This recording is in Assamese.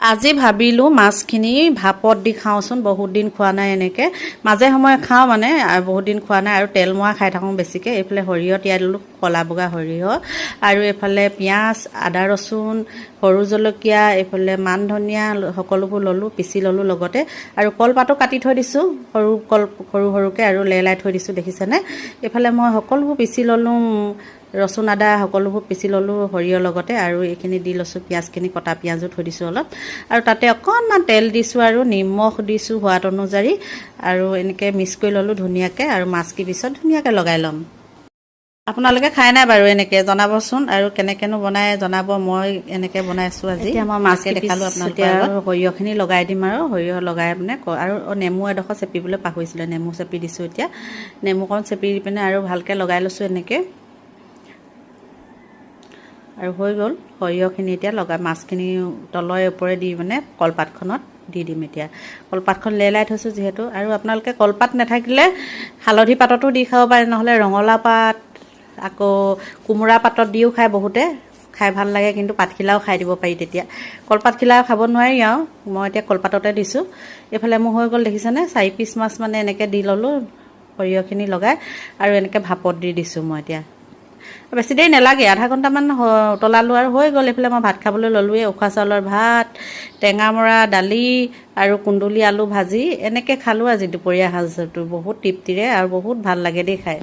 আজি ভাবিলোঁ মাছখিনি ভাপত দি খাওঁচোন, বহুত দিন খোৱা নাই এনেকৈ। মাজে সময়ে খাওঁ মানে, বহুত দিন খোৱা নাই। আৰু তেল মৰা খাই থাকোঁ বেছিকৈ। এইফালে সৰিয়হ তিয়াই ল'লোঁ, ক'লা বগা সৰিয়হ, আৰু এইফালে পিঁয়াজ, আদা ৰচুন, সৰু জলকীয়া, এইফালে মান ধনিয়া সকলোবোৰ ল'লোঁ, পিচি ল'লোঁ লগতে। আৰু কলপাতো কাটি থৈ দিছোঁ, সৰু সৰুকৈ, আৰু লেলাই থৈ দিছোঁ, দেখিছেনে? এইফালে মই সকলোবোৰ পিচি ল'লোঁ, ৰচুন আদা সকলোবোৰ পিচি ল'লোঁ সৰিয়হৰ লগতে। আৰু এইখিনি দি লৈছোঁ, পিঁয়াজখিনি, কটা পিঁয়াজো থৈ দিছোঁ অলপ। আৰু তাতে অকণমান তেল দিছোঁ আৰু নিমখ দিছোঁ সোৱাদ অনুযায়ী, আৰু এনেকৈ মিক্স কৰি ল'লোঁ ধুনীয়াকৈ। আৰু মাছকি পিছত ধুনীয়াকৈ লগাই ল'ম। আপোনালোকে খাই নাই বাৰু এনেকৈ? জনাবচোন, আৰু কেনেকৈনো বনাই জনাব। মই এনেকৈ বনাইছোঁ আজি। এতিয়া মই মাছকৈ দেখালোঁ আপোনালোকে। আৰু সৰিয়হখিনি লগাই দিম, আৰু সৰিয়হ লগাই মানে, আৰু নেমু এডোখৰ চেপিবলৈ পাহৰিছিলোঁ, নেমু চেপি দিছোঁ। এতিয়া নেমুকণ চেপি দি পিনে আৰু ভালকৈ লগাই লৈছোঁ এনেকৈ। আৰু হৈ গ'ল সৰিয়হখিনি। এতিয়া মাছখিনি তলৰে ওপৰে দি মানে কলপাতখনত দি দিম। এতিয়া কলপাতখন লেলাই থৈছোঁ যিহেতু। আৰু আপোনালোকে কলপাত নাথাকিলে হালধি পাততো দি খাব পাৰে, নহ'লে ৰঙালাও পাত, আকৌ কোমোৰা পাতত দিও খায় বহুতে, খাই ভাল লাগে। কিন্তু পাতখিলাও খাই দিব পাৰি তেতিয়া। কলপাতখিলা খাব নোৱাৰি আৰু, মই এতিয়া কলপাততে দিছোঁ। এইফালে মোৰ হৈ গ'ল, দেখিছেনে? 4 পিচ মাছ মানে এনেকৈ দি ল'লোঁ সৰিয়হখিনি লগাই, আৰু এনেকৈ ভাপত দি দিছোঁ মই। এতিয়া বেছি দেৰি নালাগে, আধা ঘণ্টামান উতলালোঁ আৰু হৈ গ'ল। এইফালে মই ভাত খাবলৈ ল'লোঁৱেই। উখোৱা চাউলৰ ভাত, টেঙামৰা দালি, আৰু কুন্দুলি আলু ভাজি, এনেকৈ খালোঁ আজি দুপৰীয়া সাঁজটো বহুত তৃপ্তিৰে, আৰু বহুত ভাল লাগে দেই খাই।